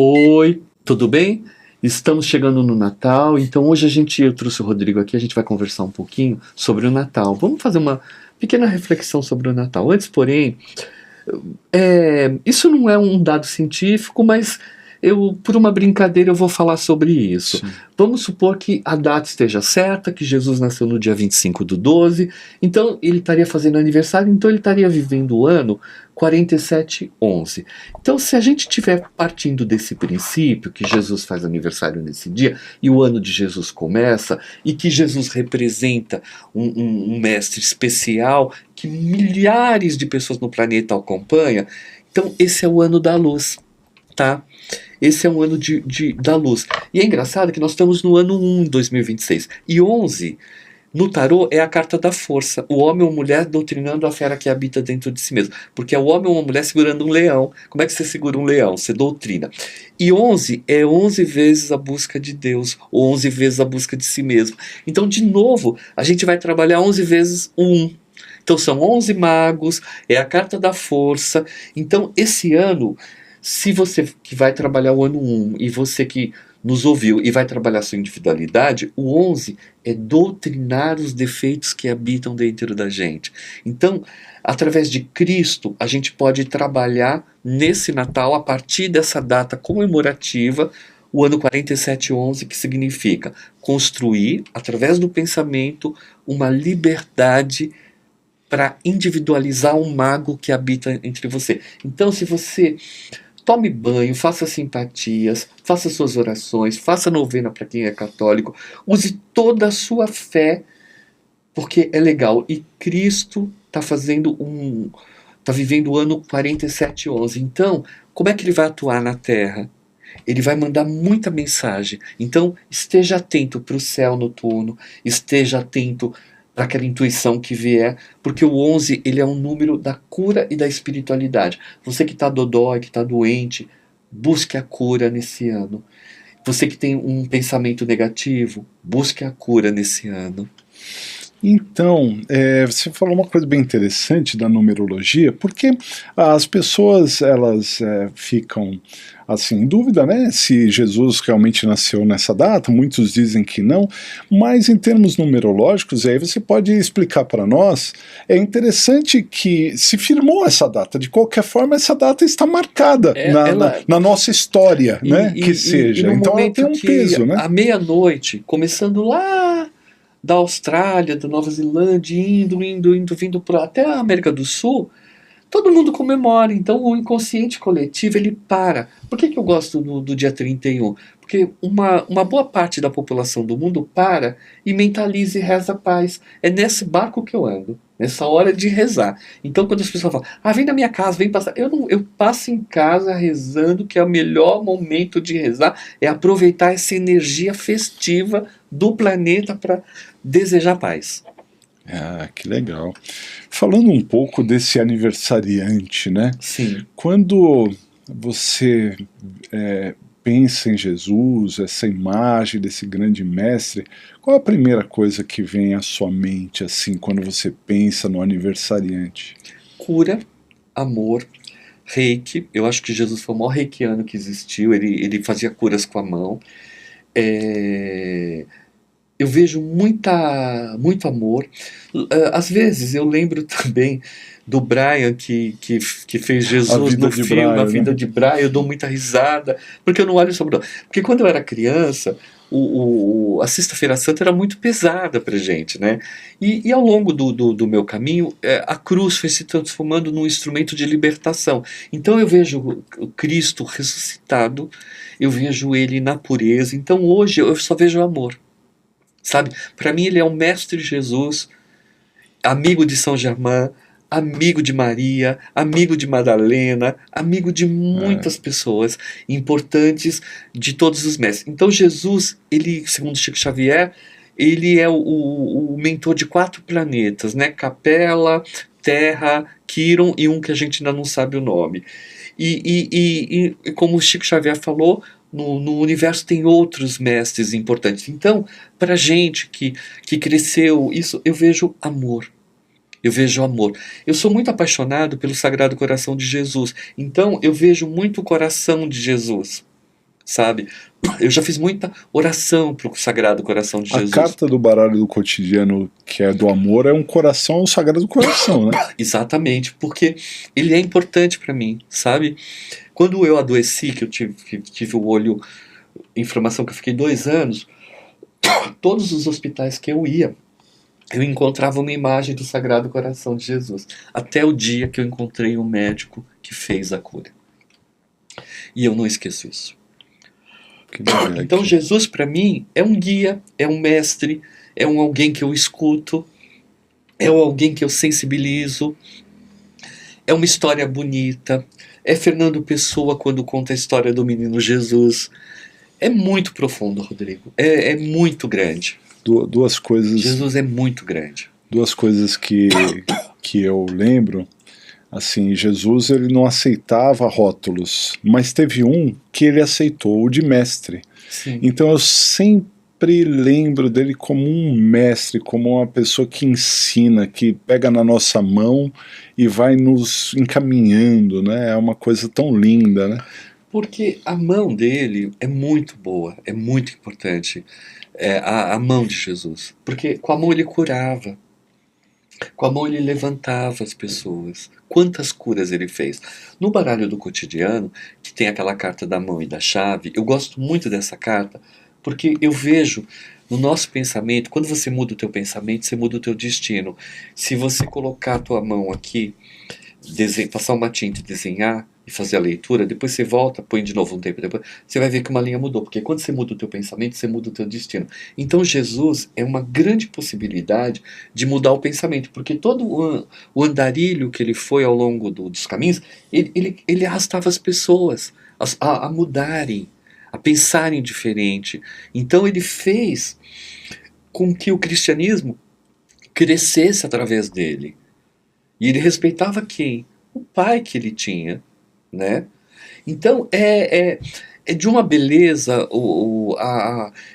Oi, tudo bem? Estamos chegando no Natal, então hoje eu trouxe o Rodrigo aqui, a gente vai conversar um pouquinho sobre o Natal. Vamos fazer uma pequena reflexão sobre o Natal. Antes, porém, isso não é um dado científico, mas por uma brincadeira, eu vou falar sobre isso. Sim. Vamos supor que a data esteja certa, que Jesus nasceu no dia 25/12, então ele estaria fazendo aniversário, então ele estaria vivendo o ano 4711. Então, se a gente estiver partindo desse princípio, que Jesus faz aniversário nesse dia, e o ano de Jesus começa, e que Jesus representa um mestre especial que milhares de pessoas no planeta acompanham, então esse é o ano da luz, tá? Esse é um ano da luz. E é engraçado que nós estamos no ano 1, 2026. E 11, no tarô, é a carta da força. O homem ou mulher doutrinando a fera que habita dentro de si mesmo. Porque é o homem ou uma mulher segurando um leão. Como é que você segura um leão? Você doutrina. E 11 é 11 vezes a busca de Deus. Ou 11 vezes a busca de si mesmo. Então, de novo, a gente vai trabalhar 11 vezes o 1. Então, são 11 magos, é a carta da força. Então, esse ano, se você que vai trabalhar o ano 1 e você que nos ouviu e vai trabalhar sua individualidade, o 11 é doutrinar os defeitos que habitam dentro da gente. Então, através de Cristo, a gente pode trabalhar nesse Natal, a partir dessa data comemorativa, o ano 4711, que significa construir, através do pensamento, uma liberdade para individualizar o mago que habita entre você. Então, se você tome banho, faça simpatias, faça suas orações, faça novena para quem é católico, use toda a sua fé, porque é legal. E Cristo está vivendo o ano 4711. Então, como é que ele vai atuar na Terra? Ele vai mandar muita mensagem. Então, esteja atento para o céu noturno, esteja atento para aquela intuição que vier, porque o 11 ele é um número da cura e da espiritualidade. Você que está dodói, que está doente, busque a cura nesse ano. Você que tem um pensamento negativo, busque a cura nesse ano. Então, você falou uma coisa bem interessante da numerologia, porque as pessoas elas ficam assim em dúvida, né, se Jesus realmente nasceu nessa data. Muitos dizem que não, mas em termos numerológicos, aí você pode explicar para nós. É interessante que se firmou essa data. De qualquer forma, essa data está marcada na nossa história, né, que seja. E no então ela tem um que, peso, né? à meia-noite, começando lá da Austrália, da Nova Zelândia, vindo até a América do Sul, todo mundo comemora. Então o inconsciente coletivo, ele para. Por que eu gosto do dia 31? Porque uma boa parte da população do mundo para e mentaliza e reza a paz. É nesse barco que eu ando, nessa hora de rezar. Então quando as pessoas falam, vem na minha casa, vem passar. Eu passo em casa rezando, que é o melhor momento de rezar, é aproveitar essa energia festiva do planeta para desejar paz. Ah, que legal. Falando um pouco desse aniversariante, né? Sim. Quando você pensa em Jesus, essa imagem desse grande mestre, qual a primeira coisa que vem à sua mente, assim, quando você pensa no aniversariante? Cura, amor, reiki. Eu acho que Jesus foi o maior reikiano que existiu. Ele fazia curas com a mão. Eu vejo muito amor. Às vezes eu lembro também do Brian que fez Jesus no filme, Brian, A Vida né? de Brian. Eu dou muita risada, porque eu não olho sobre. Porque quando eu era criança, a Sexta-feira Santa era muito pesada pra gente, né? E ao longo do meu caminho, a cruz foi se transformando num instrumento de libertação. Então eu vejo o Cristo ressuscitado, eu vejo ele na pureza. Então hoje eu só vejo amor. Sabe? Para mim ele é o mestre Jesus, amigo de São Germain, amigo de Maria, amigo de Madalena, amigo de muitas pessoas importantes, de todos os mestres. Então Jesus, ele, segundo Chico Xavier, ele é o mentor de 4 planetas, né? Capela, Terra, Quiron e um que a gente ainda não sabe o nome. E como o Chico Xavier falou, no universo tem outros mestres importantes. Então, para gente que cresceu isso, eu vejo amor. Eu vejo amor. Eu sou muito apaixonado pelo Sagrado Coração de Jesus. Então, eu vejo muito o coração de Jesus. sabe? Eu já fiz muita oração pro Sagrado Coração de A Jesus. carta do baralho do cotidiano, que é do amor, é um coração, um sagrado coração, né? Exatamente, porque ele é importante para mim, sabe? Quando eu adoeci, que eu tive o olho, inflamação, que eu fiquei 2 anos, todos os hospitais que eu ia, eu encontrava uma imagem do Sagrado Coração de Jesus. Até o dia que eu encontrei um médico que fez a cura. E eu não esqueço isso. Que legal. Então Jesus para mim é um guia, é um mestre, é um alguém que eu escuto, é um alguém que eu sensibilizo, é uma história bonita, é Fernando Pessoa quando conta a história do menino Jesus. É muito profundo, Rodrigo, é muito grande. Duas coisas. Jesus é muito grande. Duas coisas que eu lembro. Assim, Jesus ele não aceitava rótulos, mas teve um que ele aceitou, o de mestre. Sim. Então eu sempre lembro dele como um mestre, como uma pessoa que ensina, que pega na nossa mão e vai nos encaminhando, né? É uma coisa tão linda, né? Porque a mão dele é muito boa, é muito importante. A mão de Jesus. Porque com a mão ele curava. Com a mão ele levantava as pessoas. Quantas curas ele fez. No baralho do cotidiano, que tem aquela carta da mão e da chave, eu gosto muito dessa carta, porque eu vejo no nosso pensamento, quando você muda o teu pensamento, você muda o teu destino. Se você colocar a tua mão aqui, passar uma tinta e desenhar, e fazer a leitura, depois você volta, põe de novo um tempo depois, você vai ver que uma linha mudou, porque quando você muda o teu pensamento, você muda o teu destino. Então Jesus é uma grande possibilidade de mudar o pensamento, porque todo o andarilho que ele foi ao longo dos caminhos, ele arrastava as pessoas a mudarem, a pensarem diferente. Então ele fez com que o cristianismo crescesse através dele. E ele respeitava quem? O pai que ele tinha, né? Então é de uma beleza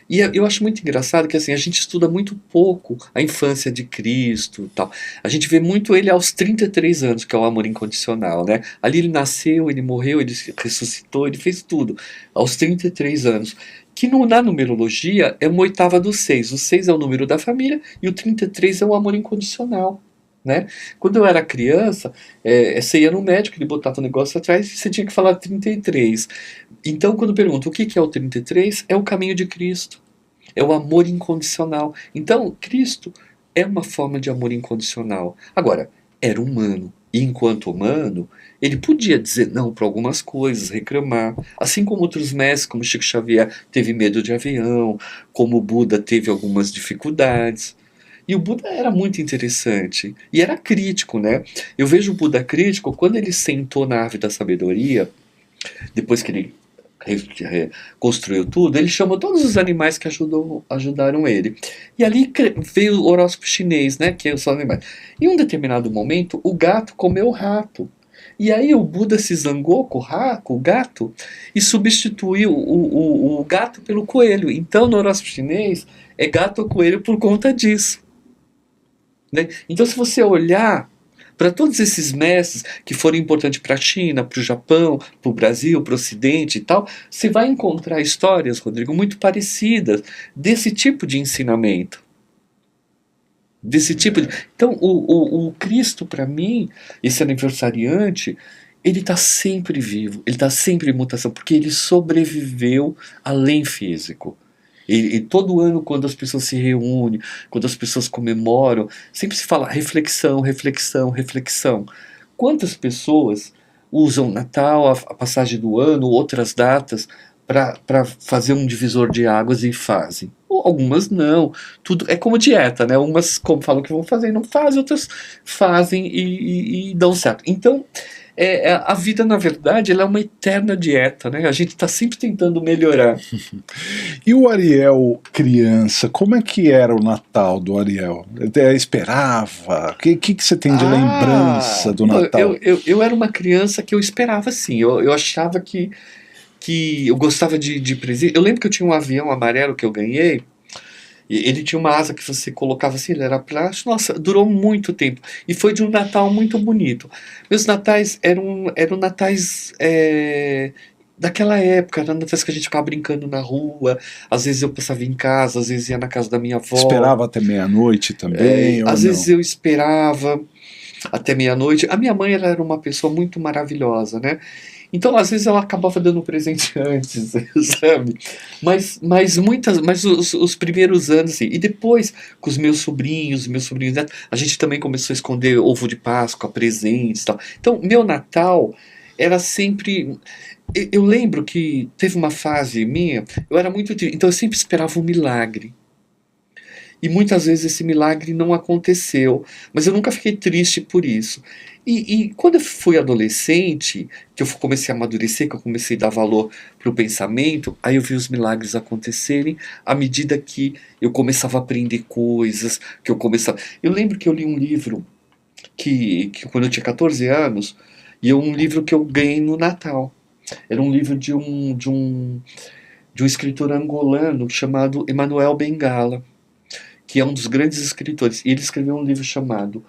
e eu acho muito engraçado que assim a gente estuda muito pouco a infância de Cristo, tal. A gente vê muito ele aos 33 anos, que é o amor incondicional, né? Ali ele nasceu, ele morreu, ele ressuscitou, ele fez tudo aos 33 anos. Que na numerologia é uma oitava do 6. O 6 é o número da família e o 33 é o amor incondicional. Né? Quando eu era criança, você ia no médico, ele botava o negócio atrás e você tinha que falar 33. Então, quando pergunto o que é o 33, é o caminho de Cristo. É o amor incondicional. Então, Cristo é uma forma de amor incondicional. Agora, era humano. E enquanto humano, ele podia dizer não para algumas coisas, reclamar. Assim como outros mestres, como Chico Xavier, teve medo de avião, como o Buda teve algumas dificuldades. E o Buda era muito interessante. E era crítico, né? Eu vejo o Buda crítico quando ele sentou na árvore da sabedoria, depois que ele construiu tudo, ele chamou todos os animais que ajudaram ele. E ali veio o horóscopo chinês, né? Que são animais. Em um determinado momento, o gato comeu o rato. E aí o Buda se zangou com o gato, e substituiu o gato pelo coelho. Então, no horóscopo chinês, é gato ou coelho por conta disso. Né? Então, se você olhar para todos esses mestres que foram importantes para a China, para o Japão, para o Brasil, para o Ocidente e tal, você vai encontrar histórias, Rodrigo, muito parecidas desse tipo de ensinamento. Então, o Cristo, para mim, esse aniversariante, ele está sempre vivo, ele está sempre em mutação, porque ele sobreviveu além físico. E todo ano, quando as pessoas se reúnem, quando as pessoas comemoram, sempre se fala reflexão, reflexão, reflexão. Quantas pessoas usam Natal, a passagem do ano, outras datas, para fazer um divisor de águas e fazem? Ou algumas não. Tudo é como dieta, né? Umas falam que vão fazer e não fazem, outras fazem e dão certo. Então, a vida, na verdade, ela é uma eterna dieta, né? A gente está sempre tentando melhorar. E o Ariel criança, como é que era o Natal do Ariel? Esperava? O que você tem de lembrança do Natal? Eu era uma criança que eu esperava, sim. Eu achava que eu gostava de presente. Eu lembro que eu tinha um avião amarelo que eu ganhei. E ele tinha uma asa que você colocava assim, ele era plástico. Nossa, durou muito tempo. E foi de um Natal muito bonito. Meus natais eram natais daquela época, na vez que a gente ficava brincando na rua, às vezes eu passava em casa, às vezes ia na casa da minha avó. Esperava até meia-noite também, ou Às não? vezes eu esperava até meia-noite. A minha mãe ela era uma pessoa muito maravilhosa, né? Então, às vezes, ela acabava dando presente antes, sabe? Mas os primeiros anos, assim, e depois, com os meus sobrinhos netos, a gente também começou a esconder ovo de Páscoa, presentes e tal. Então, meu Natal era sempre. Eu lembro que teve uma fase minha, eu era muito. Então, eu sempre esperava um milagre. E muitas vezes esse milagre não aconteceu, mas eu nunca fiquei triste por isso. E quando eu fui adolescente, que eu comecei a amadurecer, que eu comecei a dar valor para o pensamento, aí eu vi os milagres acontecerem à medida que eu começava a aprender coisas, que eu começava. Eu lembro que eu li um livro que quando eu tinha 14 anos, e é um livro que eu ganhei no Natal. Era um livro de um escritor angolano chamado Emanuel Bengala, que é um dos grandes escritores. E ele escreveu um livro chamado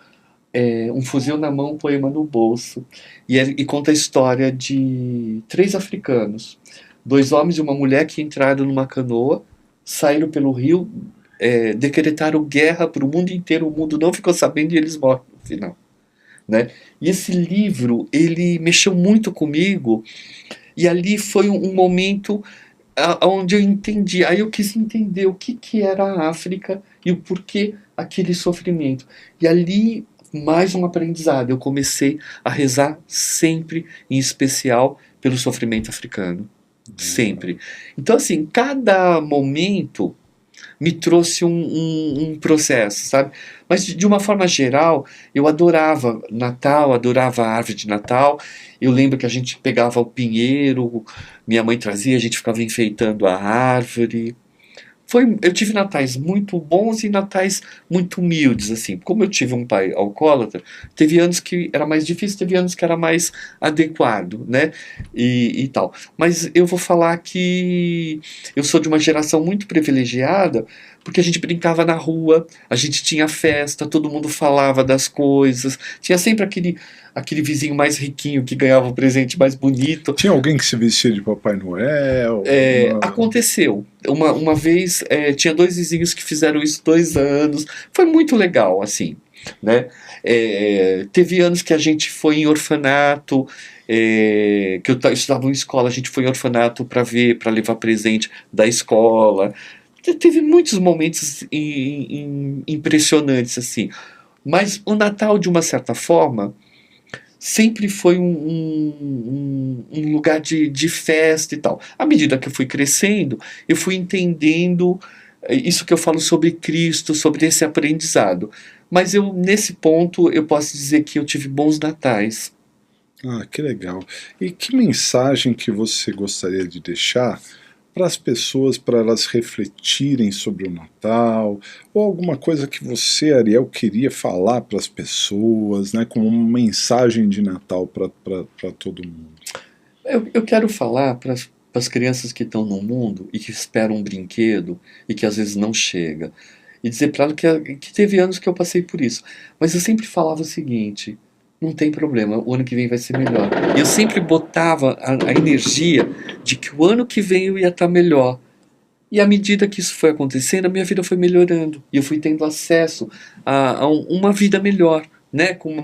Um Fuzil na Mão, um Poema no Bolso. E conta a história de 3 africanos. 2 homens e uma mulher que entraram numa canoa, saíram pelo rio, decretaram guerra para o mundo inteiro, o mundo não ficou sabendo e eles morrem no final. Né? E esse livro, ele mexeu muito comigo, e ali foi um momento onde eu entendi, aí eu quis entender o que era a África e o porquê aquele sofrimento. E ali, mais um aprendizado, eu comecei a rezar sempre, em especial, pelo sofrimento africano. Sempre. Então, assim, cada momento me trouxe um processo, sabe? Mas de uma forma geral, eu adorava Natal, adorava a árvore de Natal. Eu lembro que a gente pegava o pinheiro, minha mãe trazia, a gente ficava enfeitando a árvore. Eu tive natais muito bons e natais muito humildes, assim. Como eu tive um pai alcoólatra, teve anos que era mais difícil, teve anos que era mais adequado, né? E tal. Mas eu vou falar que eu sou de uma geração muito privilegiada, porque a gente brincava na rua, a gente tinha festa, todo mundo falava das coisas, tinha sempre aquele vizinho mais riquinho que ganhava o presente mais bonito. Tinha alguém que se vestia de Papai Noel? Aconteceu. Uma vez tinha 2 vizinhos que fizeram isso 2 anos. Foi muito legal, assim. Né? Teve anos que a gente foi em orfanato, que eu estudava em escola, a gente foi em orfanato para levar presente da escola. Teve muitos momentos impressionantes, assim. Mas o Natal, de uma certa forma, sempre foi um lugar de festa e tal. À medida que eu fui crescendo, eu fui entendendo isso que eu falo sobre Cristo, sobre esse aprendizado. Mas nesse ponto, eu posso dizer que eu tive bons natais. Ah, que legal. E que mensagem que você gostaria de deixar para as pessoas, para elas refletirem sobre o Natal, ou alguma coisa que você, Ariel, queria falar para as pessoas, né, como uma mensagem de Natal para todo mundo? Eu quero falar para as crianças que estão no mundo e que esperam um brinquedo e que às vezes não chega. E dizer para elas que teve anos que eu passei por isso. Mas eu sempre falava o seguinte: não tem problema, o ano que vem vai ser melhor. E eu sempre botava a energia de que o ano que vem eu ia estar melhor. E à medida que isso foi acontecendo, a minha vida foi melhorando. E eu fui tendo acesso a uma vida melhor, né? Com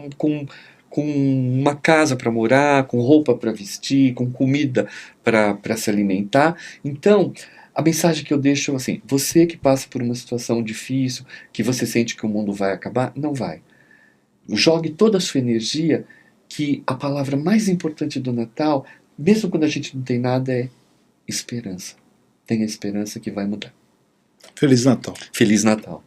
uma casa para morar, com roupa para vestir, com comida para se alimentar. Então, a mensagem que eu deixo é assim: você que passa por uma situação difícil, que você sente que o mundo vai acabar, não vai. Jogue toda a sua energia, que a palavra mais importante do Natal, mesmo quando a gente não tem nada, é esperança. Tenha esperança que vai mudar. Feliz Natal. Feliz Natal.